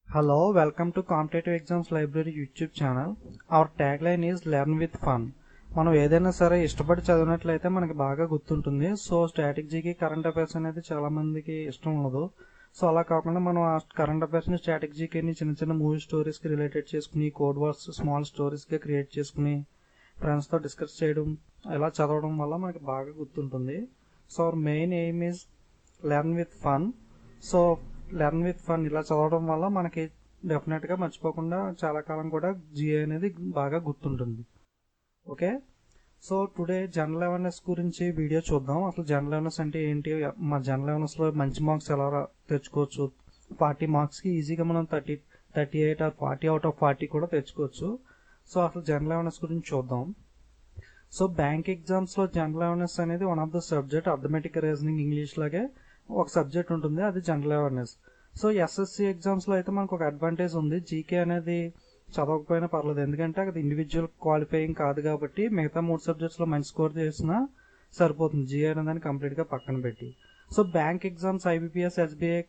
Hello, welcome to Competitive Exams Library YouTube channel. Our tagline is Learn with Fun. మనం ఏదైనా సరే ఇష్టపడి చదివినట్లయితే మనకి బాగా గుర్తుంటుంది. సో స్ట్రాటజీకి కరెంట్ అఫైర్స్ అనేది చాలా మందికి ఇష్టం ఉండదు. సో అలా కాకుండా మనం ఆ కరెంట్ అఫైర్స్ ని స్ట్రాటజీకి చిన్న చిన్న మూవీ స్టోరీస్ కి రిలేటెడ్ చేసుకుని కోడ్ వర్డ్స్ స్మాల్ స్టోరీస్ గా క్రియేట్ చేసుకుని ఫ్రెండ్స్ తో డిస్కస్ చేయడం ఇలా చదవడం వల్ల మనకి బాగా గుర్తుంటుంది. So our main aim is learn with fun. So learn with fun ఇలా చదవడం వల్ల మనకి డెఫినెట్ గా మర్చిపోకుండా చాలా కాలం కూడా జిఏ అనేది బాగా గుర్తుంటుంది. Okay, so today general awareness గురించి వీడియో చూద్దాం. అసలు జనరల్ అవేర్నెస్ అంటే ఏంటి, మా జనరల్ అవేర్నెస్ లో మంచి మార్క్స్ ఎలా తెచ్చుకోవచ్చు. 40 మార్క్స్ కి ఈజీగా మనం 38 ఆర్ 40 అవుట్ ఆఫ్ 40 కూడా తెచ్చుకోవచ్చు. సో అసలు జనరల్ అవేర్నెస్ గురించి చూద్దాం. సో బ్యాంక్ ఎగ్జామ్స్ లో జనరల్ అవేర్నెస్ అనేది one of the subject. Arithmetic reasoning English లాగే ఒక సబ్జెక్ట్ ఉంటుంది, అది general awareness. So SSC exams లో అయితే మనకు ఒక అడ్వాంటేజ్ ఉంది, జీకే అనేది చదవకపోయినా పర్లేదు, ఎందుకంటే అది ఇండివిజువల్ క్వాలిఫైయింగ్ కాదు కాబట్టి మిగతా 3 సబ్జెక్ట్స్ లో మంచి స్కోర్ చేసినా సరిపోతుంది, జిఏ అనేది కంప్లీట్ గా పక్కన పెట్టి. So bank exams IBPS SBI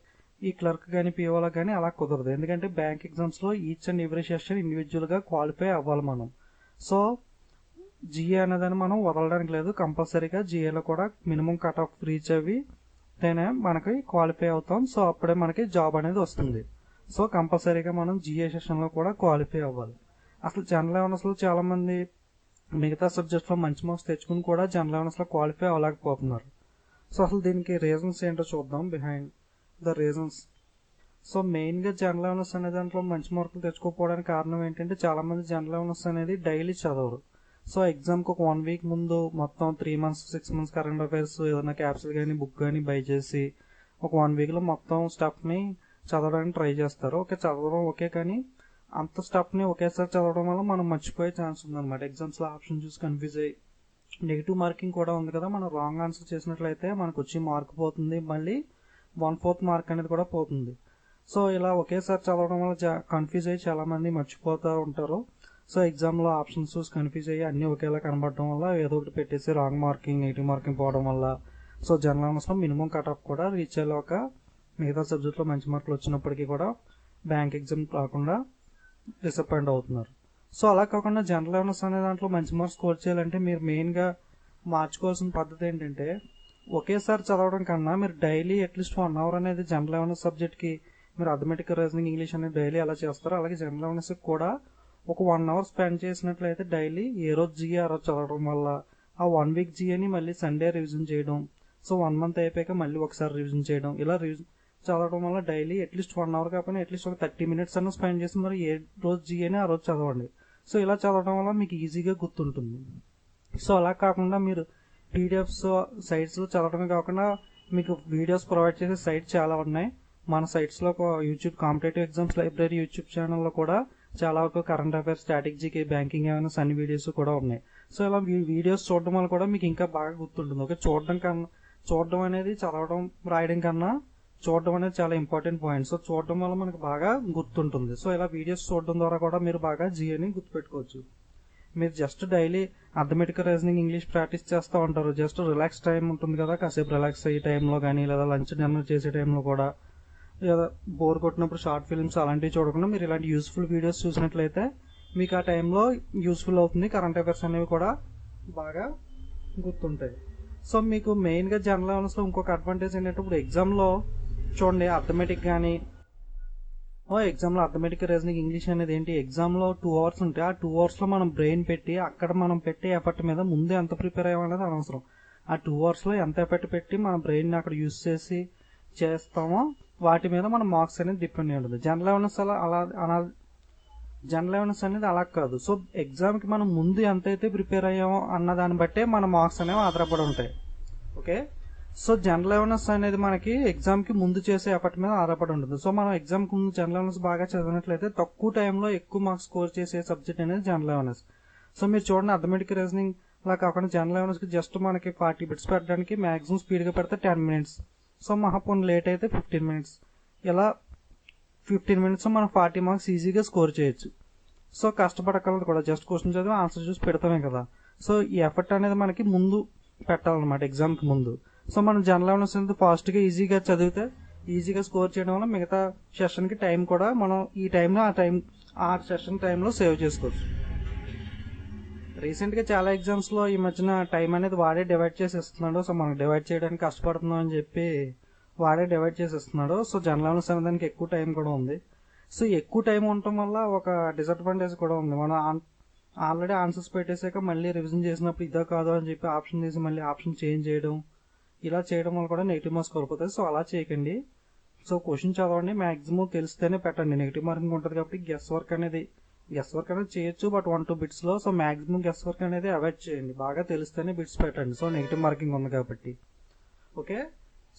ఈ క్లర్క్ కానీ పిఓలో కానీ అలా కుదరదు, ఎందుకంటే బ్యాంక్ ఎగ్జామ్స్ లో each and every session individual గా క్వాలిఫై అవ్వాలి మనం. సో జిఏ అనేదాన్ని మనం వదలడానికి లేదు, కంపల్సరీగా జిఏలో కూడా మినిమం కట్ ఆఫ్ రీచ్ అవి మనకి క్వాలిఫై అవుతాం. సో అప్పుడే మనకి జాబ్ అనేది వస్తుంది. సో కంపల్సరీగా మనం జిఏ సెషన్ లో కూడా క్వాలిఫై అవ్వాలి. అసలు జనరల్ అవేర్నెస్ లో చాలా మంది మిగతా సబ్జెక్ట్స్ లో మంచి మార్క్స్ తెచ్చుకుని కూడా జనరల్ అవేర్నెస్ లో క్వాలిఫై అవ్వలేకపోతున్నారు. సో అసలు దీనికి రీజన్స్ ఏంటో చూద్దాం, behind the reasons. So main గా జనరల్ అవేర్నెస్ అనే దాంట్లో మంచి మార్కులు తెచ్చుకోకపోవడానికి కారణం ఏంటంటే చాలా మంది జనరల్ అవేర్నెస్ అనేది డైలీ చదవరు. సో ఎగ్జామ్ కి ఒక 1 వీక్ ముందు మొత్తం 3 మంత్స్ 6 మంత్స్ కరెంట్ అఫైర్స్ ఏదైనా క్యాప్సూల్ కానీ బుక్ కానీ బై చేసి ఒక 1 వీక్ లో మొత్తం స్టఫ్ ని చదవడానికి ట్రై చేస్తారు. ఓకే, చదవడం ఓకే, కానీ అంత స్టఫ్ ని ఒకేసారి చదవడం వల్ల మనం మర్చిపోయే ఛాన్స్ ఉందన్నమాట. ఎగ్జామ్స్ లో ఆప్షన్ చూసి కన్ఫ్యూజ్ అయ్యి నెగిటివ్ మార్కింగ్ కూడా ఉంది కదా, మనం రాంగ్ ఆన్సర్ చేసినట్లయితే మనకు వచ్చి మార్క్ పోతుంది, మళ్ళీ 1/4 మార్క్ అనేది కూడా పోతుంది. సో ఇలా ఒకేసారి చదవడం వల్ల కన్ఫ్యూజ్ అయ్యి చాలా మంది మర్చిపోతూ ఉంటారు. సో ఎగ్జామ్ లో ఆప్షన్స్ చూసి కన్ఫ్యూజ్ అయ్యి అన్ని ఒకేలా కనబడడం వల్ల ఏదో ఒకటి పెట్టేసి రాంగ్ మార్కింగ్ నెగిటివ్ మార్కింగ్ పోవడం వల్ల సో జనరల్ అవేర్నెస్ లో మినిమం కట్ ఆఫ్ కూడా రీచ్ అయ్యేలాక మిగతా సబ్జెక్ట్ లో మంచి మార్కులు వచ్చినప్పటికీ కూడా బ్యాంక్ ఎగ్జామ్ రాకుండా డిసప్పాయింట్ అవుతున్నారు. సో అలా కాకుండా జనరల్ అవేర్నెస్ అనే దాంట్లో మంచి మార్క్స్ స్కోర్ చేయాలంటే మీరు మెయిన్ గా మార్చుకోవాల్సిన పద్ధతి ఏంటంటే ఒకేసారి చదవడం కన్నా మీరు డైలీ అట్లీస్ట్ 1 అవర్ అనేది జనరల్ అవేర్నెస్ సబ్జెక్ట్ కి మీరు అర్థమెటిక్ రీజనింగ్ ఇంగ్లీష్ అనేది డైలీ ఎలా చేస్తారో అలాగే జనరల్ అవేర్నెస్ కూడా ఒక 1 అవర్ స్పెండ్ చేసినట్లయితే డైలీ ఏ రోజు జిఏ ఆ రోజు చదవడం వల్ల ఆ 1 వీక్ జిఏని మళ్ళీ సండే రివిజన్ చేయడం, సో 1 మంత్ అయిపోయాక మళ్ళీ ఒకసారి రివిజన్ చేయడం, ఇలా చదవడం వల్ల డైలీ అట్లీస్ట్ 1 అవర్ కాకపోయినా అట్లీస్ట్ ఒక 30 మినిట్స్ అన్న స్పెండ్ చేసి మరి ఏ రోజు జిఏని ఆ రోజు చదవండి. సో ఇలా చదవడం వల్ల మీకు ఈజీగా గుర్తుంటుంది. సో అలా కాకుండా మీరు పీడిఎఫ్స్ సైట్స్ లో చదవడమే కాకుండా మీకు వీడియోస్ ప్రొవైడ్ చేసే సైట్స్ చాలా ఉన్నాయి. మన సైట్స్ లో YouTube competitive exams library YouTube ఛానల్లో కూడా చాలా వరకు కరెంట్ అఫైర్స్, స్ట్రాటజీకి, బ్యాంకింగ్ ఏమైనా అన్ని వీడియోస్ కూడా ఉన్నాయి. సో ఇలా వీడియోస్ చూడడం వల్ల కూడా మీకు ఇంకా బాగా గుర్తుంటుంది. ఓకే, చూడడం అనేది చదవడం రాయడం కన్నా చూడడం అనేది చాలా ఇంపార్టెంట్ పాయింట్. సో చూడడం వల్ల మనకు బాగా గుర్తుంటుంది. సో ఇలా వీడియోస్ చూడడం ద్వారా కూడా మీరు బాగా జిఏని గుర్తుపెట్టుకోవచ్చు. మీరు just daily arithmetic reasoning English practice చేస్తూ ఉంటారు, జస్ట్ రిలాక్స్ టైం ఉంటుంది కదా, కాసేపు రిలాక్స్ అయ్యే టైంలో కానీ లేదా లంచ్ డిన్నర్ చేసే టైంలో కూడా లేదా బోర్ కొట్టినప్పుడు షార్ట్ ఫిల్మ్స్ అలాంటివి చూడకుండా మీరు ఇలాంటి యూస్ఫుల్ వీడియోస్ చూసినట్లయితే మీకు ఆ టైంలో యూస్ఫుల్ అవుతుంది, కరెంట్ అఫైర్స్ అనేవి కూడా బాగా గుర్తుంటాయి. సో మీకు మెయిన్ గా జనరల్ అవేర్నెస్ లో ఇంకొక అడ్వాంటేజ్ ఏంటంటే ఇప్పుడు ఎగ్జామ్ లో చూడండి అర్థమెటిక్ కానీ ఎగ్జామ్ లో అర్థమెటిక్ రీజనింగ్ ఇంగ్లీష్ అనేది ఏంటి, ఎగ్జామ్ లో 2 అవర్స్ ఉంటాయి. ఆ 2 అవర్స్ లో మనం బ్రెయిన్ పెట్టి అక్కడ మనం పెట్టే ఎఫర్ట్ మీద ముందే ఎంత ప్రిపేర్ అయ్యామనేది అనవసరం. ఆ 2 అవర్స్ లో ఎంత ఎఫర్ట్ పెట్టి మన బ్రెయిన్ అక్కడ యూజ్ చేసి చేస్తామో వాటి మీద మన మార్క్స్ అనేది డిపెండ్ అయి ఉంటుంది. జనరల్ అవేర్నెస్ అనేది అలా కాదు. సో ఎగ్జామ్ కి మనం ముందు ఎంతైతే ప్రిపేర్ అయ్యామో అన్న దాన్ని బట్టే మన మార్క్స్ అనేవి ఆధారపడి ఉంటాయి. ఓకే, సో జనరల్ అవేర్నెస్ అనేది మనకి ఎగ్జామ్ కి ముందు చేసే ఎఫర్ట్ మీద ఆధారపడి ఉంటుంది. సో మనం ఎగ్జామ్ కి ముందు జనరల్ అవేర్నెస్ బాగా చదివినట్లయితే తక్కువ టైంలో ఎక్కువ మార్క్స్ స్కోర్ చేసే సబ్జెక్ట్ అనేది జనరల్ అవేర్నెస్. సో మీరు చూడండి అర్థమెటిక్ రీజనింగ్ అలా కాకుండా జనరల్ అవేర్నెస్ కి జస్ట్ మనకి 40 బిట్స్ పెట్టడానికి మాక్సిమం స్పీడ్ గా పెడితే 10 మినిట్స్, సో మహాపోన్ లేట్ అయితే 15 మినిట్స్, ఇలా 15 మినిట్స్ మనం 40 మార్క్స్ ఈజీగా స్కోర్ చేయొచ్చు. సో కష్టపడగలదు కూడా, జస్ట్ క్వశ్చన్ చదివి ఆన్సర్ చూసి పెడతామే కదా. సో ఈ ఎఫర్ట్ అనేది మనకి ముందు పెట్టాలన్నమాట ఎగ్జామ్ కి ముందు. సో మనం జనరల్ అవేర్నెస్ అనేది ఫాస్ట్ గా ఈజీగా చదివితే ఈజీగా స్కోర్ చేయడం వల్ల మిగతా సెషన్కి టైం కూడా మనం ఈ టైంలో ఆ సెషన్ టైంలో సేవ్ చేసుకోవచ్చు. రీసెంట్గా చాలా ఎగ్జామ్స్లో ఈ మధ్యన టైం అనేది వాడే డివైడ్ చేసి ఇస్తున్నాడు. సో మనం డివైడ్ చేయడానికి కష్టపడుతున్నాం అని చెప్పి వాడే డివైడ్ చేసి ఇస్తున్నాడు. సో జనరల్ అవేర్నెస్ అనే దానికి ఎక్కువ టైం కూడా ఉంది. సో ఎక్కువ టైం ఉండటం వల్ల ఒక డిసడ్వాంటేజ్ కూడా ఉంది. మనం ఆల్రెడీ ఆన్సర్స్ పెట్టేసాక మళ్ళీ రివిజన్ చేసినప్పుడు ఇదో కాదో అని చెప్పి ఆప్షన్ తీసి మళ్ళీ ఆప్షన్ చేంజ్ చేయడం, ఇలా చేయడం వల్ల కూడా నెగిటివ్ మార్క్స్ కోల్పోతాయి. సో అలా చేయకండి. సో క్వశ్చన్ చదవండి, మాక్సిమం తెలిస్తేనే పెట్టండి. నెగిటివ్ మార్కింగ్ ఉంటుంది కాబట్టి గెస్ వర్క్ అనేది చేయొచ్చు, బట్ 1-2 బిట్స్ లో. సో మాక్సిమం గెస్ వర్క్ అనేది అవాయిడ్ చేయండి. బాగా తెలిస్తేనే బిట్స్ పెట్టండి. సో నెగిటివ్ మార్కింగ్ ఉంది కాబట్టి. ఓకే,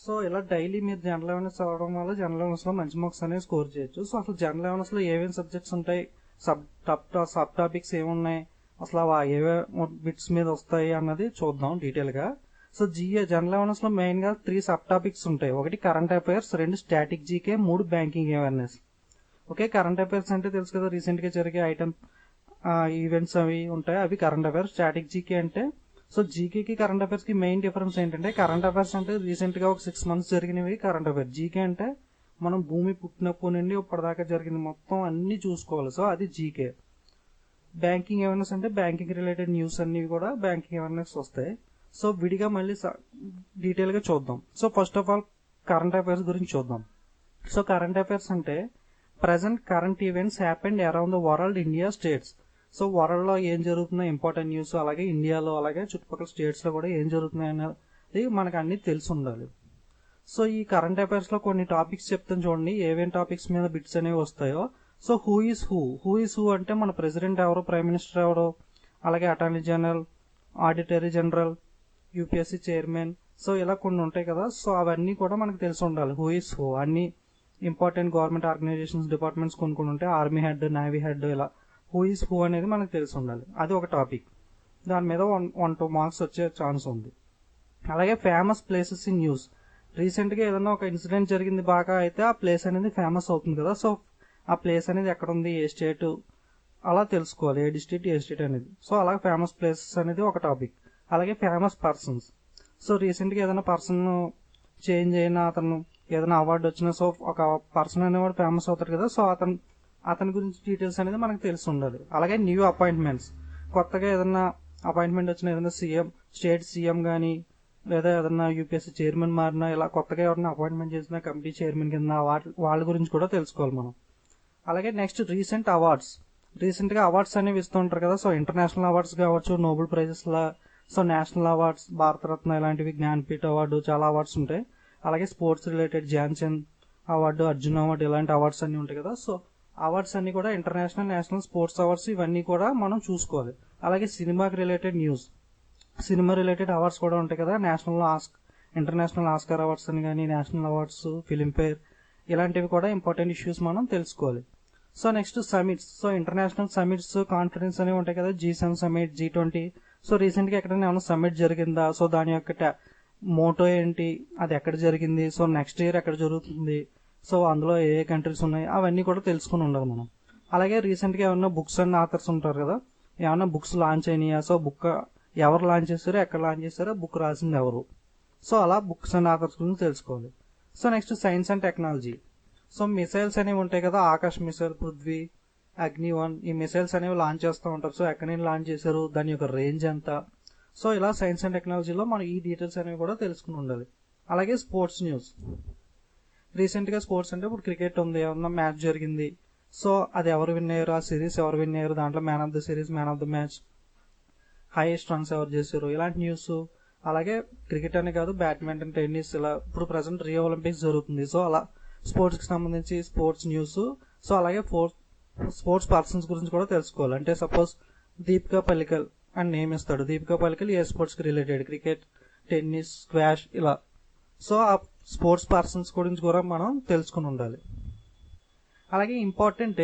సో ఇలా డైలీ మీరు జనరల్ అవేర్నెస్ చదవడం వల్ల జనరల్ అవేర్నెస్ లో మంచి మార్క్స్ అనేది స్కోర్ చేయొచ్చు. సో అసలు జనరల్ అవేర్నెస్ లో ఏమేమి సబ్జెక్ట్స్ ఉంటాయి, సబ్ టాపిక్స్ ఏమున్నాయి, అసలు ఏవే బిట్స్ మీద వస్తాయి అన్నది చూద్దాం డీటెయిల్ గా. సో జనరల్ అవేర్నెస్ లో మెయిన్ గా 3 సబ్ టాపిక్స్ ఉంటాయి. 1 current affairs, 2 static GK, 3 banking awareness. Okay, current affairs అంటే తెలుసు కదా, రీసెంట్ గా జరిగే ఈవెంట్స్ అవి ఉంటాయి, అవి కరెంట్ అఫైర్స్. స్టాటిక్ జీకే అంటే, సో జీకేకి కరెంట్ అఫైర్స్ కి మెయిన్ డిఫరెన్స్ ఏంటంటే, కరెంట్ అఫైర్స్ అంటే రీసెంట్ గా ఒక 6 months జరిగినవి కరెంట్ అఫైర్స్. జీకే అంటే మనం భూమి పుట్టినప్పటి నుండి ఇప్పటిదాకా జరిగింది మొత్తం అన్ని చూసుకోవాలి. సో అది జీకే. బ్యాంకింగ్ అవేర్నెస్ అంటే బ్యాంకింగ్ రిలేటెడ్ న్యూస్ అన్ని కూడా బ్యాంకింగ్ అవేర్నెస్ వస్తాయి. సో విడిగా మళ్ళీ డీటెయిల్ గా చూద్దాం. So first of all current affairs గురించి చూద్దాం. సో కరెంట్ అఫైర్స్ అంటే present current events happened around the world, India, states. So world లో ఏం జరుగుతుందో ఇంపార్టెంట్ న్యూస్, అలాగే ఇండియాలో అలాగే చుట్టుపక్కల స్టేట్స్ లో కూడా ఏం జరుగుతున్నాయి అనేది మనకు అన్ని తెలిసి ఉండాలి. సో ఈ కరెంట్ అఫైర్స్ లో కొన్ని టాపిక్స్ చెప్తాను చూడండి, ఏమేం టాపిక్స్ మీద బిట్స్ అనేవి వస్తాయో. సో హూ ఈస్ హూ అంటే మన ప్రెసిడెంట్ ఎవరు, ప్రైమ్ మినిస్టర్ ఎవరు, అలాగే attorney general, auditory general, UPSC chairman. So ఇలా కొన్ని ఉంటాయి కదా. సో అవన్నీ కూడా మనకు తెలిసి ఉండాలి. హూ ఈస్ హూ, అన్ని ఇంపార్టెంట్ గవర్నమెంట్ ఆర్గనైజేషన్స్, డిపార్ట్మెంట్స్ కొన్ని ఉంటాయి, ఆర్మీ హెడ్, నేవీ హెడ్, ఇలా హూ ఈస్ హూ అనేది మనకు తెలిసి ఉండాలి. అది ఒక టాపిక్. దాని మీద 1-2 మార్క్స్ వచ్చే ఛాన్స్ ఉంది. అలాగే famous places in news. Recent గా ఏదైనా ఒక ఇన్సిడెంట్ జరిగింది బాగా అయితే ఆ ప్లేస్ అనేది ఫేమస్ అవుతుంది కదా. సో ఆ ప్లేస్ అనేది ఎక్కడ ఉంది, ఏ స్టేట్, అలా తెలుసుకోవాలి, ఏ డిస్ట్రిక్ట్ ఏ స్టేట్ అనేది. సో అలాగే ఫేమస్ ప్లేసెస్ అనేది ఒక టాపిక్. అలాగే ఫేమస్ పర్సన్స్. సో రీసెంట్ గా ఏదైనా పర్సన్ చేంజ్ అయినా, అతను ఏదైనా అవార్డు వచ్చినా, సో ఒక పర్సన్ అనేవాడు ఫేమస్ అవుతాడు కదా. సో అతని గురించి డీటెయిల్స్ అనేది మనకు తెలిసి ఉండాలి. అలాగే న్యూ అపాయింట్మెంట్స్, కొత్తగా ఏదైనా అపాయింట్మెంట్ వచ్చిన, ఏదైనా స్టేట్ సీఎం గానీ, లేదా ఏదైనా యూపీఎస్సీ చైర్మన్ మారినా, ఇలా కొత్తగా ఎవరైనా అపాయింట్మెంట్ చేసిన కమిటీ చైర్మన్ కింద వాళ్ళ గురించి కూడా తెలుసుకోవాలి మనం. అలాగే నెక్స్ట్ రీసెంట్ అవార్డ్స్. రీసెంట్ గా అవార్డ్స్ అనేవి ఇస్తూ ఉంటారు కదా. సో ఇంటర్నేషనల్ అవార్డ్స్ కావచ్చు, నోబెల్ ప్రైజెస్ లా, సో నేషనల్ అవార్డ్స్, భారతరత్న ఇలాంటివి, జ్ఞాన్పీఠ్ అవార్డు, చాలా అవార్డ్స్ ఉంటాయి. అలాగే sports related Dhyan Chand award, Arjun award, ఇలాంటి అవార్డ్స్ అన్ని ఉంటాయి కదా. సో అవార్డ్స్ అన్ని కూడా ఇంటర్నేషనల్, నేషనల్ స్పోర్ట్స్ అవార్డ్స్ ఇవన్నీ కూడా మనం చూసుకోవాలి. అలాగే సినిమాకి related news, cinema related awards కూడా ఉంటాయి కదా. ఇంటర్నేషనల్ ఆస్కార్ అవార్డ్స్ అని కానీ, నేషనల్ అవార్డ్స్, ఫిలింఫేర్, ఇలాంటివి కూడా ఇంపార్టెంట్ ఇష్యూస్ మనం తెలుసుకోవాలి. So next summits. So international summits, conference అనేవి ఉంటాయి కదా, G7 summit, G20. So recent గా ఎక్కడైనా ఏమైనా సమిట్ జరిగిందా, సో దాని యొక్క మోటో ఏంటి, అది ఎక్కడ జరిగింది, సో నెక్స్ట్ ఇయర్ ఎక్కడ జరుగుతుంది, సో అందులో ఏ కంట్రీస్ ఉన్నాయి, అవన్నీ కూడా తెలుసుకుని ఉండాలి మనం. అలాగే రీసెంట్ గా ఏమన్నా బుక్స్ అండ్ ఆథర్స్ ఉంటారు కదా, ఏమన్నా బుక్స్ లాంచ్ అయినాయా, సో బుక్ ఎవరు లాంచ్ చేశారో, ఎక్కడ లాంచ్ చేశారో, బుక్ రాసింది ఎవరు, సో అలా బుక్స్ అండ్ ఆథర్స్ గురించి తెలుసుకోవాలి. So next science and technology. So missiles అనేవి ఉంటాయి కదా, ఆకాశ్ మిసైల్, పృథ్వీ, అగ్ని-1, ఈ మిసైల్స్ అనేవి లాంచ్ చేస్తూ ఉంటారు. సో ఎక్కడ నుంచి లాంచ్ చేశారు, దాని యొక్క రేంజ్ ఎంత, సో ఇలా సైన్స్ అండ్ టెక్నాలజీలో మనం ఈ డీటెయిల్స్ అనేవి కూడా తెలుసుకుని ఉండాలి. అలాగే స్పోర్ట్స్ న్యూస్. రీసెంట్ గా స్పోర్ట్స్ అంటే ఇప్పుడు క్రికెట్ ఉంది, ఏమన్నా మ్యాచ్ జరిగింది, సో అది ఎవరు విన్ అయ్యారు, ఆ సిరీస్ ఎవరు విన్ అయ్యారు, దాంట్లో man of the series, man of the match, highest runs ఎవరు చేశారు, ఇలాంటి న్యూస్. అలాగే క్రికెట్ అనే కాదు, బ్యాడ్మింటన్, టెన్నిస్, ఇలా ఇప్పుడు ప్రజెంట్ రియో ఒలింపిక్స్ జరుగుతుంది. సో అలా స్పోర్ట్స్ కి సంబంధించి స్పోర్ట్స్ న్యూస్. సో అలాగే స్పోర్ట్స్ పర్సన్స్ గురించి కూడా తెలుసుకోవాలి. అంటే సపోజ్ దీపికా పల్లికల్ అని నేమ్ ఇస్తాడు, దీపికా పల్లికల్ ఏ స్పోర్ట్స్ కి రిలేటెడ్, క్రికెట్, టెన్నిస్, స్క్వాష్, ఇలా. సో ఆ స్పోర్ట్స్ పర్సన్స్ గురించి కూడా మనం తెలుసుకుని ఉండాలి. అలాగే ఇంపార్టెంట్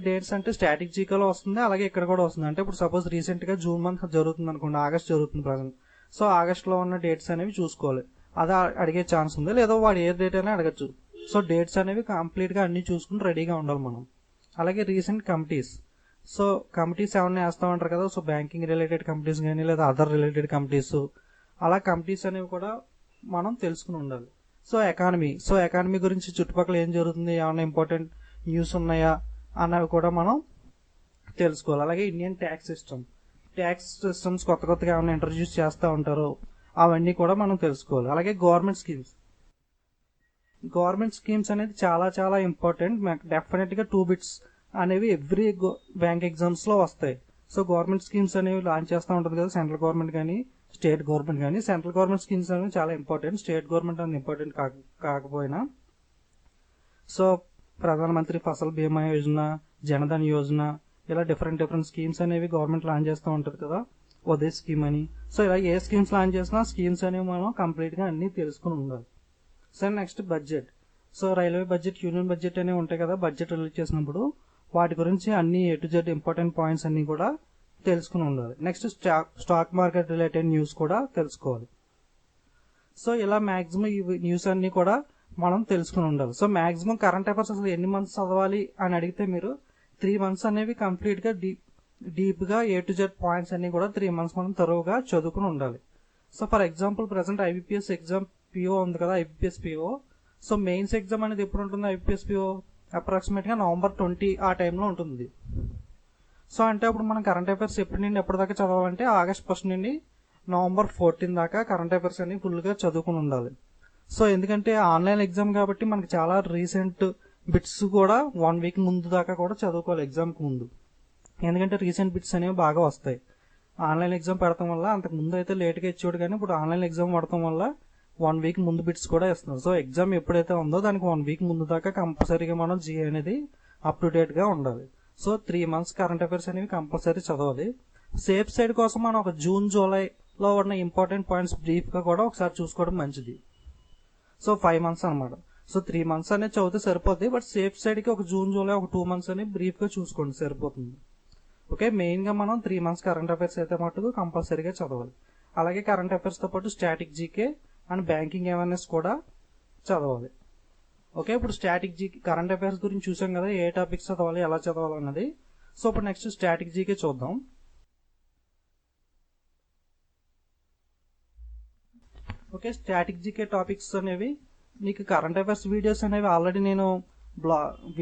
డేట్స్ అంటే స్టాటిక్ జీకేలో వస్తుంది, అలాగే ఇక్కడ కూడా వస్తుంది. అంటే ఇప్పుడు సపోజ్ రీసెంట్ గా జూన్ మంత్ జరుగుతుంది అనుకోండి, ఆగస్ట్ జరుగుతుంది ప్రజెంట్. సో ఆగస్ట్ లో ఉన్న డేట్స్ అనేవి చూసుకోవాలి. అది అడిగే ఛాన్స్ ఉంది, లేదా వాడు ఏ డేట్ అయినా అడగచ్చు. సో డేట్స్ అనేవి కంప్లీట్ గా అన్ని చూసుకుని రెడీగా ఉండాలి మనం. అలాగే రీసెంట్ కమిటీస్. సో కమిటీస్ ఏమన్నా వేస్తా ఉంటారు కదా, సో బ్యాంకింగ్ రిలేటెడ్ కమిటీస్ కానీ, లేదా అదర్ రిలేటెడ్ కమిటీస్, అలా కమిటీస్ అనేవి కూడా మనం తెలుసుకుని ఉండాలి. సో ఎకానమీ గురించి చుట్టుపక్కల ఏం జరుగుతుంది, ఏమైనా ఇంపార్టెంట్ న్యూస్ ఉన్నాయా అన్నవి కూడా మనం తెలుసుకోవాలి. అలాగే ఇండియన్ ట్యాక్స్ సిస్టమ్స్ కొత్తగా ఏమైనా ఇంట్రడ్యూస్ చేస్తూ ఉంటారో అవన్నీ కూడా మనం తెలుసుకోవాలి. అలాగే గవర్నమెంట్ స్కీమ్స్ అనేది చాలా చాలా ఇంపార్టెంట్. డెఫినెట్ గా 2 బిట్స్ అనేవి ఎవ్రీ బ్యాంక్ ఎగ్జామ్స్ లో వస్తాయి. సో గవర్నమెంట్ స్కీమ్స్ అనేవి లాంచ్ చేస్తూ ఉంటుంది కదా, సెంట్రల్ గవర్నమెంట్ కానీ స్టేట్ గవర్నమెంట్ కానీ. సెంట్రల్ గవర్నమెంట్ స్కీమ్స్ అనేవి చాలా ఇంపార్టెంట్, స్టేట్ గవర్నమెంట్ అనేది ఇంపార్టెంట్ కాకపోయినా. సో ప్రధానమంత్రి ఫసల్ బీమా యోజన, జనధన్ యోజన, ఇలా డిఫరెంట్ స్కీమ్స్ అనేవి గవర్నమెంట్ లాంచ్ చేస్తూ ఉంటుంది కదా, ఉదయ్ స్కీమ్ అని. సో ఇలా ఏ స్కీమ్స్ లాంచ్ చేసినా స్కీమ్స్ అనేవి మనం కంప్లీట్ గా అన్ని తెలుసుకుని ఉండాలి. So next budget. So railway budget, union budget అనేవి ఉంటాయి కదా, బడ్జెట్ రిలీజ్ చేసినప్పుడు వాటి గురించి అన్ని A to Z important points అన్ని కూడా తెలుసుకుని ఉండాలి. Next stock market related news కూడా తెలుసుకోవాలి. సో ఇలా మాక్సిమం ఈ న్యూస్ అన్ని కూడా మనం తెలుసుకుని ఉండాలి. సో మాక్సిమం కరెంట్ అఫైర్స్ అసలు ఎన్ని మంత్స్ చదవాలి అని అడిగితే మీరు 3 months అనేవి కంప్లీట్ గా డీప్ గా A to Z పాయింట్స్ అన్ని కూడా 3 months మనం తరువుగా చదువుకుని ఉండాలి. So for example present IBPS exam PO ఉంది కదా, IBPS PO. So mains exam అనేది ఎప్పుడు ఉంటుంది IBPS PO? అప్రాక్సిమేట్ గా November 20 ఆ టైంలో ఉంటుంది. సో అంటే అప్పుడు మనం కరెంట్ అఫైర్స్ ఎప్పటి నుండి ఎప్పటిదాకా చదవాలంటే August 1 నుండి November 14 దాకా కరెంట్ అఫైర్స్ అన్ని ఫుల్ గా చదువుకుని ఉండాలి. సో ఎందుకంటే ఆన్లైన్ ఎగ్జామ్ కాబట్టి మనకి చాలా రీసెంట్ బిట్స్ కూడా 1 week ముందు దాకా కూడా చదువుకోవాలి ఎగ్జామ్ కు ముందు. ఎందుకంటే రీసెంట్ బిట్స్ అనేవి బాగా వస్తాయి. ఆన్లైన్ ఎగ్జామ్ పెడతాం వల్ల, అంతకు ముందు అయితే లేట్ గా ఇచ్చేవాడు కానీ ఇప్పుడు ఆన్లైన్ ఎగ్జామ్ పడటం వల్ల 1 week ముందు బిట్స్ కూడా ఇస్తున్నారు. సో ఎగ్జామ్ ఎప్పుడైతే ఉందో దానికి 1 week ముందు దాకా కంపల్సరీగా మనం GA అనేది అప్ టు డేట్ గా ఉండాలి. సో 3 months కరెంట్ అఫైర్స్ అనేవి కంపల్సరీ చదవాలి. సేఫ్ సైడ్ కోసం మనం ఒక June, July లో ఉన్న ఇంపార్టెంట్ పాయింట్స్ బ్రీఫ్ గా కూడా ఒకసారి చూసుకోవడం మంచిది. సో 5 months అనమాట. సో 3 months అనేది చదివితే సరిపోద్ది, బట్ సేఫ్ సైడ్ కి ఒక June, July ఒక 2 months అని బ్రీఫ్ గా చూసుకోండి సరిపోతుంది. ఓకే, మెయిన్ గా మనం 3 months కరెంట్ అఫైర్స్ అయితే మటుకు కంపల్సరీగా చదవాలి. అలాగే కరెంట్ అఫైర్స్ తో పాటు static GK and banking awareness కూడా చదవాలి. ఓకే, ఇప్పుడు స్టాటిక్ జీకే కరెంట్ అఫైర్స్ గురించి చూసాం కదా, ఏ టాపిక్స్ చదవాలి, ఎలా చదవాలి అన్నది. సో ఇప్పుడు నెక్స్ట్ స్టాటిక్ జీకే చూద్దాం. ఓకే, స్టాటిక్ జీకే టాపిక్స్ అనేవి మీకు కరెంట్ అఫైర్స్ వీడియోస్ అనేవి ఆల్రెడీ నేను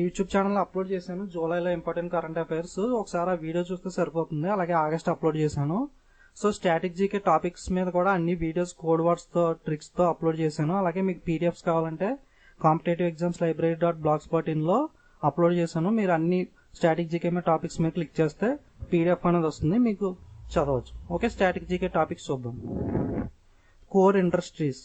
యూట్యూబ్ ఛానల్ అప్లోడ్ చేశాను. జూలైలో ఇంపార్టెంట్ కరెంట్ అఫైర్స్ ఒకసారి ఆ వీడియో చూస్తే సరిపోతుంది. అలాగే ఆగస్ట్ అప్లోడ్ చేశాను. సో స్టాటిక్ జీకే టాపిక్స్ మీద కూడా అన్ని వీడియోస్ కోడ్ వర్డ్స్ తో ట్రిక్స్ తో అప్లోడ్ చేశాను. అలాగే మీకు PDFs కావాలంటే కాంపిటేటివ్ ఎగ్జామ్స్ library.blogspot.in లో అప్లోడ్ చేశాను. మీరు అన్ని స్టాటిక్ జీకే మీద టాపిక్స్ మీద క్లిక్ చేస్తే PDF అనేది వస్తుంది, మీకు చదవచ్చు. ఓకే, స్టాటిక్ జీకే టాపిక్స్ చూద్దాం. కోర్ ఇండస్ట్రీస్,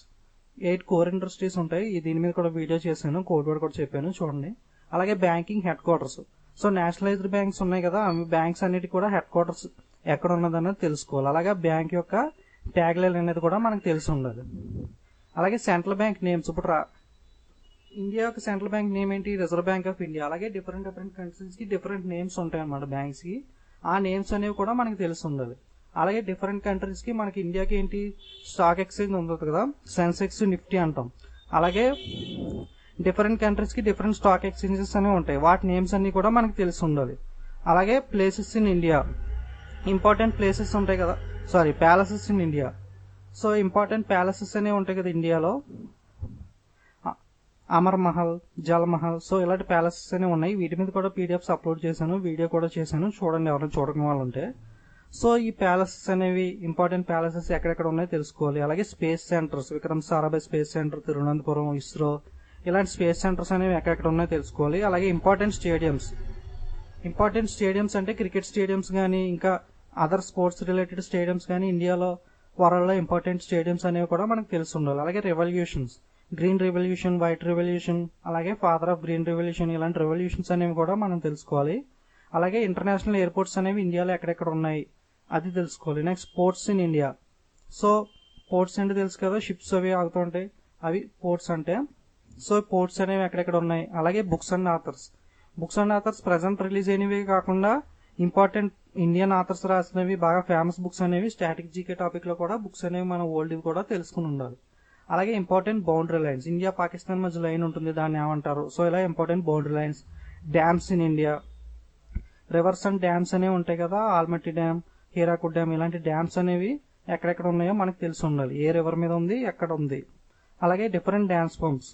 8 కోర్ ఇండస్ట్రీస్ ఉంటాయి. దీని మీద కూడా వీడియో చేశాను, కోడ్ వర్డ్ కూడా చెప్పాను చూడండి. అలాగే banking head quarters. So nationalised banks ఉన్నాయి కదా, అవి బ్యాంక్స్ అన్నిటి కూడా హెడ్ క్వార్టర్స్ ఎక్కడ ఉన్నదన్నది తెలుసుకోవాలి. అలాగే బ్యాంక్ యొక్క ట్యాగ్ లైన్ అనేది కూడా మనకు తెలిసి ఉండాలి. అలాగే సెంట్రల్ బ్యాంక్ నేమ్స్. ఇప్పుడు ఇండియా యొక్క సెంట్రల్ బ్యాంక్ నేమ్ ఏంటి? Reserve bank of India. అలాగే డిఫరెంట్ కంట్రీస్ కి డిఫరెంట్ నేమ్స్ ఉంటాయి అన్నమాట బ్యాంక్స్ కి. ఆ నేమ్స్ అనేవి కూడా మనకి తెలిసి ఉండాలి. అలాగే డిఫరెంట్ కంట్రీస్ కి, మనకి ఇండియాకి ఏంటి స్టాక్ ఎక్స్చేంజ్ ఉంటుంది కదా, సెన్సెక్స్, నిఫ్టీ అంటాం. అలాగే డిఫరెంట్ కంట్రీస్ కి డిఫరెంట్ స్టాక్ ఎక్స్చేంజెస్ అనేవి ఉంటాయి, వాటి నేమ్స్ అన్ని కూడా మనకి తెలిసి ఉండాలి. అలాగే places in India, important places ఉంటాయి కదా, palaces in India. So important palaces అనేవి ఉంటాయి కదా ఇండియాలో, అమర్ మహల్, జల్ మహల్. సో ఇలాంటి ప్యాలెసెస్ అనేవి ఉన్నాయి. వీటి మీద కూడా PDFs అప్లోడ్ చేశాను, వీడియో కూడా చేశాను, చూడండి ఎవరైనా చూడని వాళ్ళు ఉంటే. సో ఈ ప్యాలెసెస్ అనేవి, ఇంపార్టెంట్ ప్యాలెసెస్ ఎక్కడెక్కడ ఉన్నాయో తెలుసుకోవాలి. అలాగే space centres, Vikram Sarabhai space centre, Thiruvananthapuram, ISRO, ఇలాంటి స్పేస్ సెంటర్స్ అనేవి ఎక్కడెక్కడ ఉన్నాయో తెలుసుకోవాలి. అలాగే ఇంపార్టెంట్ స్టేడియంస్ అంటే క్రికెట్ స్టేడియంస్ కానీ ఇంకా అదర్ స్పోర్ట్స్ రిలేటెడ్ స్టేడియంస్ కానీ ఇండియాలో, వరల్డ్ లో ఇంపార్టెంట్ స్టేడియంస్ అనేవి కూడా మనకు తెలిసి ఉండాలి. అలాగే revolutions, green revolution, white revolution, అలాగే ఫాదర్ ఆఫ్ గ్రీన్ రెవల్యూషన్, ఇలాంటి రెవల్యూషన్స్ అనేవి కూడా మనం తెలుసుకోవాలి. అలాగే ఇంటర్నేషనల్ ఎయిర్పోర్ట్స్ అనేవి ఇండియాలో ఎక్కడెక్కడ ఉన్నాయి అది తెలుసుకోవాలి. Next ports in India. So ports అంటే తెలుసు కదా, షిప్స్ అవి ఆగుతుంటాయి, అవి పోర్ట్స్ అంటే. సో పోర్ట్స్ అనేవి ఎక్కడెక్కడ ఉన్నాయి. అలాగే books and authors present release అయినవి కాకుండా ఇంపార్టెంట్ ఇండియన్ ఆథర్స్ రాసినవి, బాగా ఫేమస్ బుక్స్ అనేవి స్టాటిక్ జీకే టాపిక్ లో కూడా బుక్స్ అనేవి మన ఓల్డ్ కూడా తెలుసుకుని ఉండాలి. అలాగే important boundary lines, India Pakistan మధ్య లైన్ ఉంటుంది, దాన్ని ఏమంటారు. సో ఇలా important boundary lines. Dams in India, reverse and dams అనేవి ఉంటాయి కదా, ఆల్మట్టి డ్యామ్, హీరాకుడ్ డ్యామ్, ఇలాంటి డ్యామ్స్ అనేవి ఎక్కడెక్కడ ఉన్నాయో మనకు తెలిసి ఉండాలి. ఏ రివర్ మీద ఉంది, ఎక్కడ ఉంది. అలాగే డిఫరెంట్ డ్యాన్స్ ఫామ్స్,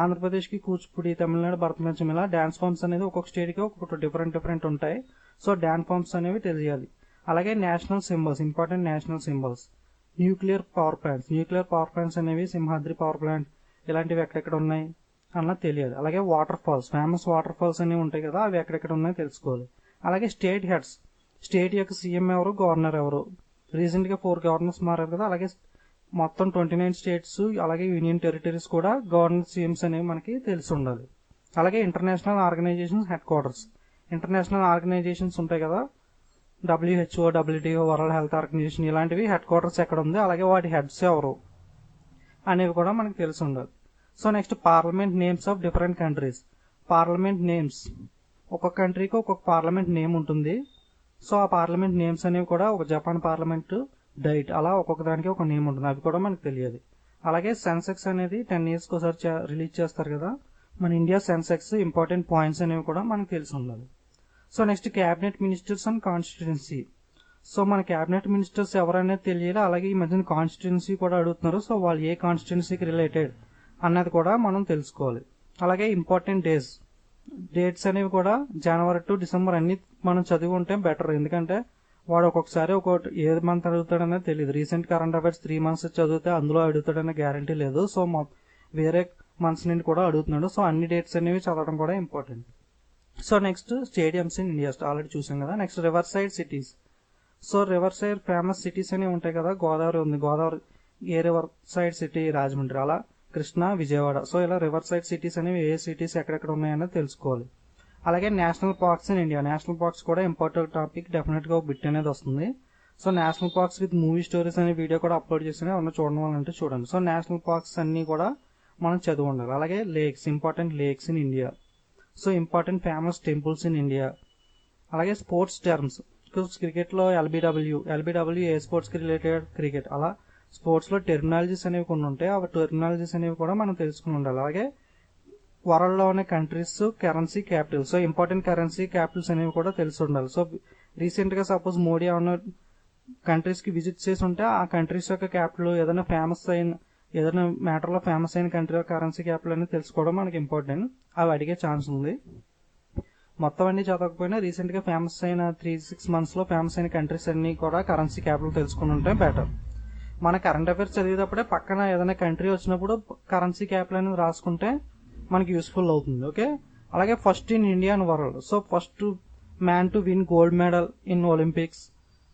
ఆంధ్రప్రదేశ్కి కూచిపూడి, తమిళనాడు భరతనాట్యం, ఇలా డ్యాన్స్ ఫామ్స్ అనేది ఒక్కొక్క స్టేట్కి ఒక్కొక్క డిఫరెంట్ ఉంటాయి. సో డ్యాన్స్ ఫామ్స్ అనేవి తెలియాలి. అలాగే national symbols, important national symbols, nuclear power plants అనేవి సింహాద్రి పవర్ ప్లాంట్ ఇలాంటివి ఎక్కడెక్కడ ఉన్నాయి అన్నది తెలియాలి. అలాగే water falls, famous water falls అనేవి ఉంటాయి కదా, అవి ఎక్కడెక్కడ ఉన్నాయో తెలుసుకోవాలి. అలాగే స్టేట్ హెడ్స్, స్టేట్ యొక్క సీఎం ఎవరు, గవర్నర్ ఎవరు, రీసెంట్ గా 4 గవర్నర్స్ మారారు కదా, అలాగే మొత్తం 29 స్టేట్స్ అలాగే యూనియన్ టెరిటరీస్ కూడా గవర్నర్ సీఎంస్ అనేవి మనకి తెలిసి ఉండాలి. అలాగే international organisations head quarters, international organisations ఉంటాయి కదా, WHO, WTO, world health organisation, ఇలాంటివి హెడ్ క్వార్టర్స్ ఎక్కడ ఉంది, అలాగే వాటి హెడ్స్ ఎవరు అనేవి కూడా మనకు తెలిసి ఉండాలి. So next parliament names of different countries, parliament names, ఒక్కొక్క కంట్రీకి ఒక్కొక్క పార్లమెంట్ నేమ్ ఉంటుంది. సో ఆ పార్లమెంట్ నేమ్స్ అనేవి కూడా ఒక జపాన్ పార్లమెంట్, డైట్, అలా ఒక్కొక్క దానికి ఒక నేమ్ ఉంటుంది, అవి కూడా మనకు తెలియాలి. అలాగే సెన్సెక్స్ అనేది 10 years ఒకసారి రిలీజ్ చేస్తారు కదా, మన ఇండియా సెన్సెక్స్ ఇంపార్టెంట్ పాయింట్స్ అనేవి కూడా మనకు తెలిసి ఉండాలి. So next cabinet ministers and constituency, so మన క్యాబినెట్ మినిస్టర్స్ ఎవరనేది తెలియాలి. అలాగే ఈ మధ్యన కాన్స్టిట్యున్సీ కూడా అడుగుతున్నారు, సో వాళ్ళు ఏ కాన్స్టిట్యున్సీకి రిలేటెడ్ అన్నది కూడా మనం తెలుసుకోవాలి. అలాగే ఇంపార్టెంట్ డేట్స్ అనేవి కూడా జనవరి టు డిసెంబర్ అన్ని మనం చదివి ఉంటే బెటర్, ఎందుకంటే వాడు ఒక్కొక్కసారి ఒక్కొక్కటి ఏ మంత్ అడుగుతాడనేది తెలియదు. రీసెంట్ కరెంట్ అఫైర్స్ 3 months చదివితే అందులో అడుగుతాడనే గ్యారంటీ లేదు. సో వేరే మంత్స్ నుండి కూడా అడుగుతున్నాడు. సో అన్ని డేట్స్ అనేవి చదవడం కూడా important. So next stadiums in India already చూసాం కదా. Next river side cities, so river side famous cities అనేవి ఉంటాయి కదా, గోదావరి ఉంది, గోదావరి ఏ రివర్ సైడ్ సిటీ, రాజమండ్రి, అలా కృష్ణ, విజయవాడ. సో ఇలా రివర్ సైడ్ సిటీస్ అనేవి ఏ సిటీస్ ఎక్కడెక్కడ ఉన్నాయన్నది తెలుసుకోవాలి. అలాగే national parks in India, national parks కూడా ఇంపార్టెంట్ టాపిక్, డెఫినెట్ గా ఒక బిట్ అనేది వస్తుంది. So national parks with movie stories అనే వీడియో కూడా అప్లోడ్ చేసిన, ఏమన్నా చూడడం వాళ్ళంటే చూడండి. సో నేషనల్ పార్క్స్ అన్ని కూడా మనం చదివి ఉండాలి. అలాగే lakes, important lakes in India, so important famous temples in India. అలాగే స్పోర్ట్స్ టర్మ్స్, క్రికెట్ లో ఎల్బిడబ్ల్యూ ఏ స్పోర్ట్స్ కి రిలేటెడ్ క్రికెట్, అలా స్పోర్ట్స్ లో టెర్మినాలజీస్ అనేవి కొన్ని ఉంటాయి, ఆ టెర్మినాలజీస్ అనేవి కూడా మనం తెలుసుకుని ఉండాలి. అలాగే వరల్డ్ లో ఉన్న countries currency capital, so important currency Capitals అనేవి కూడా తెలిసి ఉండాలి. సో రీసెంట్ గా సపోజ్ మోడీ ఏమన్నా కంట్రీస్ కి విజిట్ చేసి ఉంటే ఆ కంట్రీస్ యొక్క క్యాపిటల్, ఏదైనా మ్యాటర్ లో ఫేమస్ అయిన కంట్రీ కరెన్సీ క్యాపిటల్ అనేది తెలుసుకోవడం మనకి ఇంపార్టెంట్, అవి అడిగే ఛాన్స్ ఉంది. మొత్తం అన్ని చదవకపోయినా రీసెంట్ గా ఫేమస్ అయిన 3-6 months లో ఫేమస్ అయిన కంట్రీస్ అన్ని కూడా కరెన్సీ క్యాపిటల్ తెలుసుకుని ఉంటే బెటర్. మన కరెంట్ అఫైర్స్ చదివేటప్పుడే పక్కన ఏదైనా కంట్రీ వచ్చినప్పుడు కరెన్సీ క్యాపిటల్ అనేది రాసుకుంటే మనకి యూస్ఫుల్ అవుతుంది. ఓకే. అలాగే first in India and world, so first man to win gold medal in Olympics,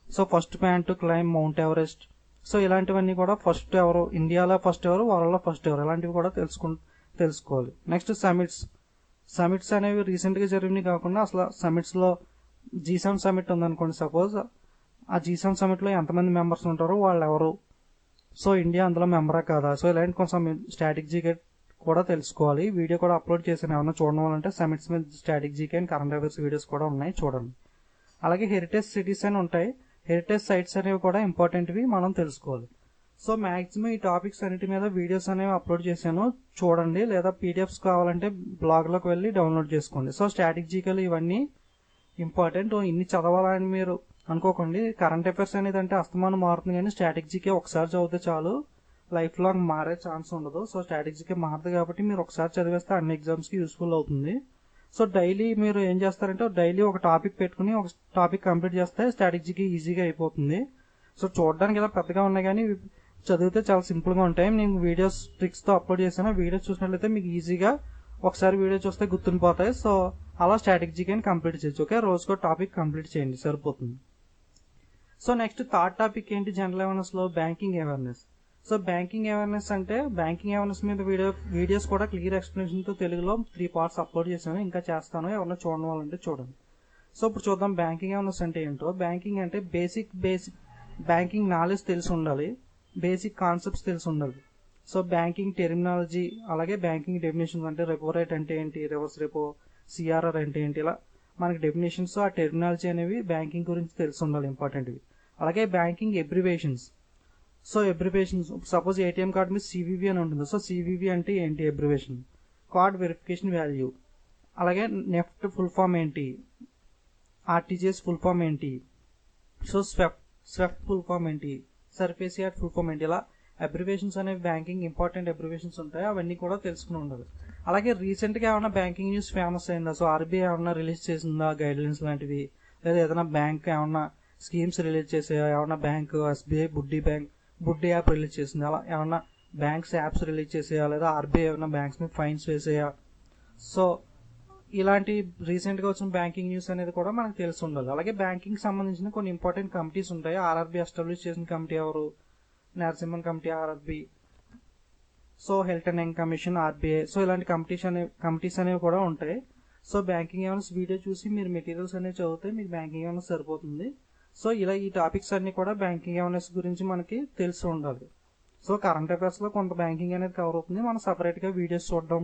so first man to claim mount Everest, so ఇలాంటివన్నీ కూడా ఫస్ట్ ఎవరు, ఇండియాలో ఫస్ట్ ఎవరు, వరల్డ్ లో ఫస్ట్ ఎవరు, ఇలాంటివి కూడా తెలుసుకోవాలి. నెక్స్ట్ సమిట్స్ అనేవి రీసెంట్ గా జరిగినవి కాకుండా అసలు సమిట్స్ లో G7 సమిట్ ఉందనుకోండి, సపోజ్ ఆ G7 సమిట్ లో ఎంతమంది మెంబర్స్ ఉంటారో వాళ్ళు ఎవరు, సో ఇండియా అందులో మెంబరా కాదా, సో ఇలాంటి కొంచెం స్ట్రాటజీగా కూడా తెలుసుకోవాలి. వీడియో కూడా అప్లోడ్ చేసాను, ఏమన్నా చూడడం వాళ్ళంటే సమిట్స్ మీద స్ట్రాటజీకి అండ్ కరెంట్ అఫైర్స్ వీడియోస్ కూడా ఉన్నాయి, చూడండి. అలాగే హెరిటేజ్ సిటీస్ అని ఉంటాయి, హెరిటేజ్ సైట్స్ అనేవి కూడా ఇంపార్టెంట్వి మనం తెలుసుకోవాలి. సో మాక్సిమం ఈ టాపిక్స్ అన్నిటి మీద వీడియోస్ అనేవి అప్లోడ్ చేశాను, చూడండి. లేదా పీడిఎఫ్స్ కావాలంటే బ్లాగ్ లోకి వెళ్ళి డౌన్లోడ్ చేసుకోండి. సో స్ట్రాటజికల్ ఇవన్నీ ఇంపార్టెంట్, ఇన్ని చదవాలని మీరు అనుకోకండి. కరెంట్ అఫైర్స్ అనేది అంటే అస్తమానం మారుతుంది, కానీ స్ట్రాటజీకి ఒకసారి చదివితే చాలు, లైఫ్ లాంగ్ మారే ఛాన్స్ ఉండదు. సో స్ట్రాటజీకి మారదు కాబట్టి మీరు ఒకసారి చదివేస్తే అన్ని ఎగ్జామ్స్ కి యూస్ఫుల్ అవుతుంది. సో డైలీ మీరు ఏం చేస్తారంటే డైలీ ఒక టాపిక్ పెట్టుకుని ఒక టాపిక్ కంప్లీట్ చేస్తే స్ట్రాటజీకి ఈజీగా అయిపోతుంది. సో చూడడానికి ఇలా పెద్దగా ఉన్నాయి కానీ చదివితే చాలా సింపుల్ గా ఉంటాయి. నేను వీడియోస్ ట్రిక్స్ తో అప్లోడ్ చేశాను, వీడియోస్ చూసినట్లయితే మీకు ఈజీగా ఒకసారి వీడియో చూస్తే గుర్తుండిపోతాయి. సో అలా స్ట్రాటజీకి కంప్లీట్ చేయొచ్చు. ఓకే, రోజుకో టాపిక్ కంప్లీట్ చేయండి, సరిపోతుంది. సో నెక్స్ట్ థర్డ్ టాపిక్ ఏంటి జనరల్ అవేర్నెస్ లో, banking awareness. So banking awareness అంటే బ్యాంకింగ్ అవేర్నెస్ మీద వీడియోస్ కూడా క్లియర్ ఎక్స్ప్లెనేషన్ తో తెలుగులో 3 parts అప్లోడ్ చేశాను, ఇంకా చేస్తాను, ఎవరైనా చూడడం వాళ్ళంటే చూడండి. సో ఇప్పుడు చూద్దాం బ్యాంకింగ్ అవేర్నెస్ అంటే ఏంటో. బ్యాంకింగ్ అంటే బేసిక్ బ్యాంకింగ్ నాలెడ్జ్ తెలిసి ఉండాలి, బేసిక్ కాన్సెప్ట్స్ తెలిసి ఉండాలి. సో బ్యాంకింగ్ టెర్మినాలజీ, అలాగే బ్యాంకింగ్ డెఫినేషన్స్ అంటే రెపో రేట్ అంటే ఏంటి, రివర్స్ రెపో, సిఆర్ఆర్ అంటే ఏంటి, ఇలా మనకి డెఫినేషన్స్ ఆ టెర్మినాలజీ అనేవి బ్యాంకింగ్ గురించి తెలిసి ఉండాలి, ఇంపార్టెంట్వి. అలాగే banking abbreviations, so abbreviations suppose ATM card మీద సివివి అని ఉంటుంది. సో సివివి అంటే ఏంటి, ఎబ్రివేషన్. కార్డ్ వెరిఫికేషన్ వాల్యూ, అలాగే నెఫ్ట్ ఫుల్ ఫామ్ ఏంటి, ఆర్టీజీఎస్ ఫుల్ ఫామ్ ఏంటి, సో స్వెఫ్ట్ ఫుల్ ఫామ్ ఏంటి, సర్ఫేసియాట్ ఫుల్ ఫామ్ ఏంటి, ఇలా అబ్రివేషన్స్ అనేవి బ్యాంకింగ్ ఇంపార్టెంట్ అబ్రివేషన్స్ ఉంటాయి, అవన్నీ కూడా తెలుసుకుని ఉండాలి. అలాగే రీసెంట్గా ఏమైనా బ్యాంకింగ్ న్యూస్ ఫేమస్ అయిందా? సో ఆర్బీఐ ఏమన్నా రిలీజ్ చేసిందా గైడ్లైన్స్ లాంటివి, లేదా ఏదైనా బ్యాంక్ ఏమన్నా స్కీమ్స్ రిలీజ్ చేసాయా? ఏమన్నా బ్యాంక్ ఎస్బీఐ బుడ్డి యాప్ రిలీజ్ చేసింది, అలా ఏమన్నా బ్యాంక్స్ యాప్స్ రిలీజ్ చేసాయా? లేదా ఆర్బీఐ ఏమన్నా బ్యాంక్స్ మీద ఫైన్స్ వేసాయా? సో ఇలాంటి రీసెంట్గా వచ్చిన బ్యాంకింగ్ న్యూస్ అనేది కూడా మనకు తెలిసి ఉండాలి. అలాగే బ్యాంకింగ్ సంబంధించిన కొన్ని ఇంపార్టెంట్ కమిటీస్ ఉంటాయి. ఆర్ఆర్బీ ఎస్టాబ్లిష్ చేసిన కమిటీ ఎవరు? Narasimhan committee, RRB. So health and young commission, RBI. So ఇలాంటి కమిటీస్ అనేవి కూడా ఉంటాయి. సో బ్యాంకింగ్ అవేర్నెస్ వీడియో చూసి మీరు మెటీరియల్స్ అనేవి చదివితే మీకు బ్యాంకింగ్ అవేర్నెస్ సరిపోతుంది. సో ఇలా ఈ టాపిక్స్ అన్ని కూడా బ్యాంకింగ్ అవేర్నెస్ గురించి మనకి తెలిసి ఉండాలి. సో కరెంట్ అఫైర్స్లో కొంత బ్యాంకింగ్ అనేది కవర్ అవుతుంది. మనం సపరేట్గా వీడియోస్ చూడడం,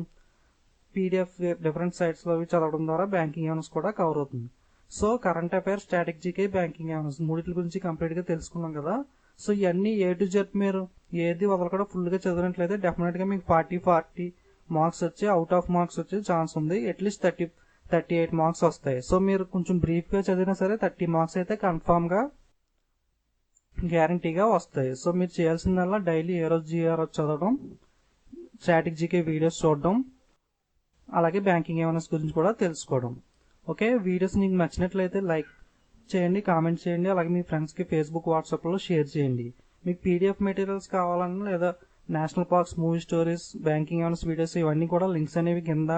పీడిఎఫ్ డిఫరెంట్ సైట్స్లో చదవడం ద్వారా బ్యాంకింగ్ అవేర్నెస్ కూడా కవర్ అవుతుంది. So current affairs, static GK, banking awareness మూడింటి గురించి కంప్లీట్గా తెలుసుకున్నాం కదా. సో ఇవన్నీ A to Z మీరు ఏది వదలకుండా ఫుల్గా చదివినట్లయితే డెఫినెట్గా మీకు 40 మార్క్స్ వచ్చి అవుట్ ఆఫ్ మార్క్స్ వచ్చే ఛాన్స్ ఉంది. అట్లీస్ట్ 38 మార్క్స్ వస్తాయి. సో మీరు కొంచెం బ్రీఫ్గా చదివినా సరే 30 మార్క్స్ అయితే కన్ఫామ్గా గ్యారంటీగా వస్తాయి. సో మీరు చేయాల్సిందల్లా డైలీ ఏ రోజు చదవడం, స్టాటిక్ జీకే వీడియోస్ చూడడం, అలాగే బ్యాంకింగ్ అవేర్నెస్ గురించి కూడా తెలుసుకోవడం. ఓకే, వీడియోస్ మీకు నచ్చినట్లయితే లైక్ చేయండి, కామెంట్ చేయండి, అలాగే మీ ఫ్రెండ్స్కి ఫేస్బుక్, వాట్సాప్లో షేర్ చేయండి. మీకు పీడిఎఫ్ మెటీరియల్స్ కావాలన్నా లేదా national parks, movie stories, banking awareness videos ఇవన్నీ కూడా లింక్స్ అనేవి కింద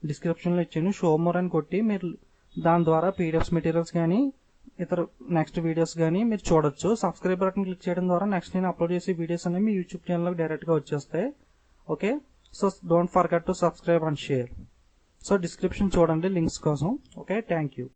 డిస్క్రిప్షన్లో ఇచ్చాను. షో మోర్ అని కొట్టి మీరు దాని ద్వారా పీడిఎఫ్స్ మెటీరియల్స్ కానీ ఇతర నెక్స్ట్ వీడియోస్ కానీ మీరు చూడొచ్చు. సబ్స్క్రైబ్ బటన్ క్లిక్ చేయడం ద్వారా నెక్స్ట్ నేను అప్లోడ్ చేసే వీడియోస్ అనేవి మీ యూట్యూబ్ ఛానల్లోకి డైరెక్ట్గా వచ్చేస్తాయి. Okay, so don't forget to subscribe and share. So description చూడండి లింక్స్ కోసం. Okay, thank you.